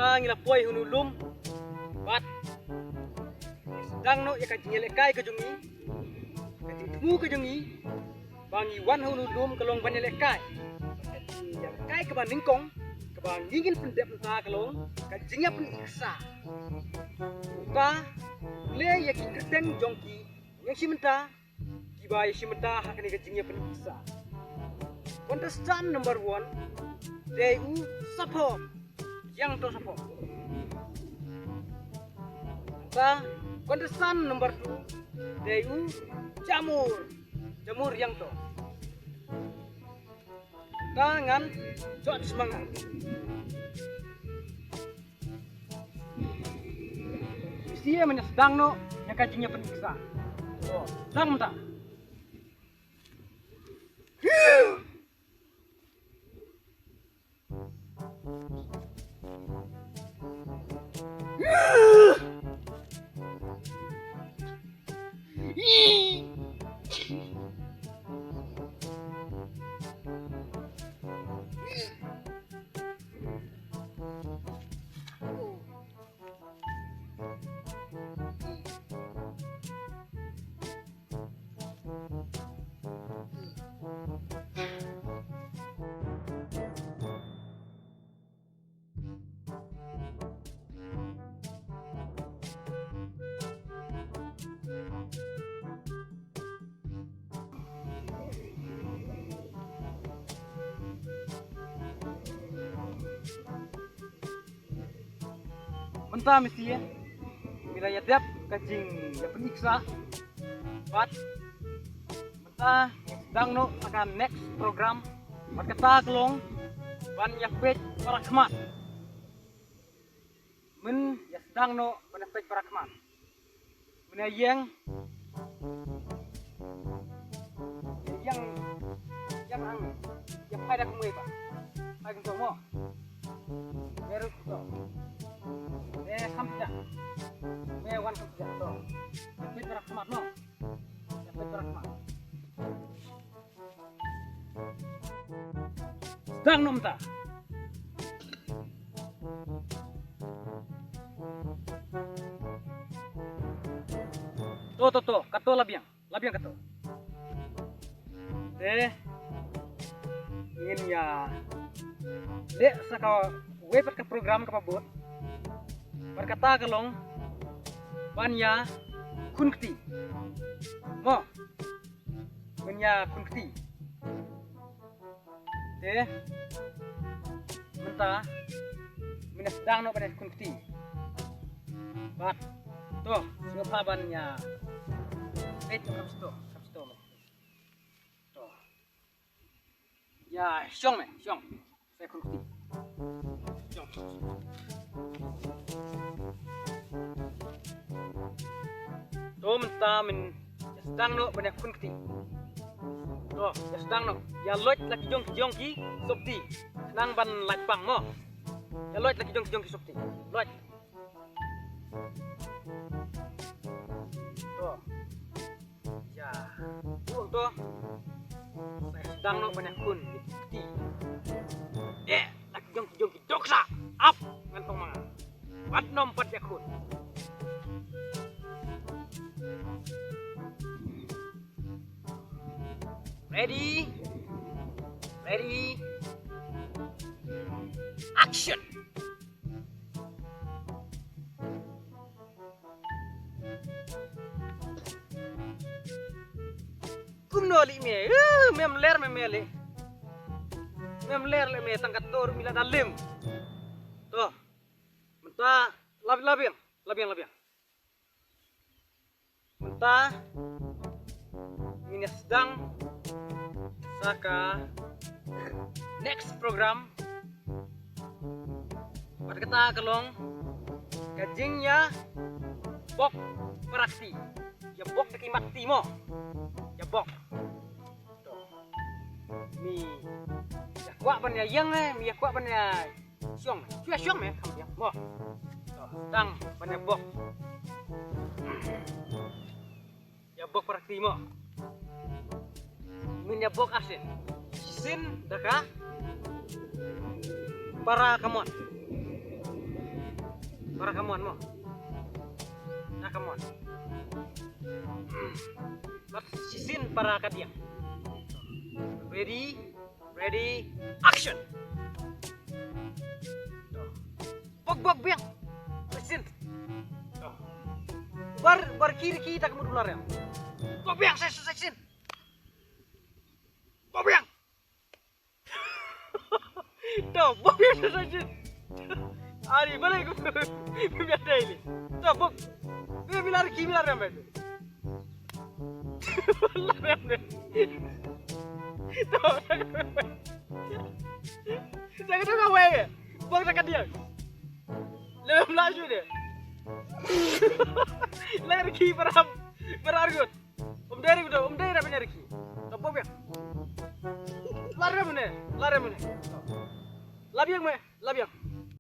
ta ngilapoi hunulum bat sedang no ya kajing lekai kajungi kajing temu kajungi bangi wan hunulum kalong ban lekai ya kai ke bandingkong ke bandingin pendep ta kalong kajingnya pun iksa ta le ya ki keteng jongki yang simenta kibai simenta hakani kajingnya pun iksa. Contestant number 1 DU support yang to support. Contestant number 2 DU jamur yang to. Tangan jod semangat. Dia sedang no yang kajingnya peniksa. Oh, sedang mentah. Mentah mesti ya, bila ya tiap kajing ya peniksa, buat mentah sedang no akan next program, berkata kelong, ban ya pej para kemat, men ya sedang no ban pej para kemat, men yang pada kamu apa, pada kamu, baru tu. Kamsa, mewan kamsa to. Sampai terakmat no. Sampai terakmat. Sedang nom ta. To, kato labiang kato. Ingin ya. Dek saka webet ke program kapabot. Berkata kalong banya kunkti mo banya kunkti mentah sedang no banya kunkti bat to siapa banya kapsto to ya syong saya kunkti syong. To mentah sedang no banyak kunkti. To sedang no ya lot lagi jongki sopti senang ban lapang mo. Ya lot lagi jongki sopti. Lot. To. Ya. To. Sedang no banyak kunkti. Lagi jongki doksa. Up ngantong mga. Wat nompat yakun. Ready, action. Kumnoli me, memler me tangkat tor mila dalim. Tuh, mentah labiang. Mentah ini sedang saka next program berkata kelong kajingnya bok perakti ya bok dekimakti mo ya bok mi ya kuat ban ya yang mi ya kuat ban ya syong me kamu ya mo sedang ban ya bok perakti mo min ya bok asin daka para kamot Orang kamuan mo. Nah kamuan. But sisin para kadia. Ready, action. Bok biang. Sisin. Bar kiri kita kamu dulu ya. Bok biang saya sisin. Bok biang. Tuh, bok biang saya sisin. Ari, mana ikut biasa ini? Tuh, bok. Bilar yang betul. Bilar yang betul. Tuh, saya kata kau ya, bok dekat dia. Lebih laju dia. Lagi ki berargut. Om Derek apa nyari ki? Tuh, bok ya. Lari mana? Labiang.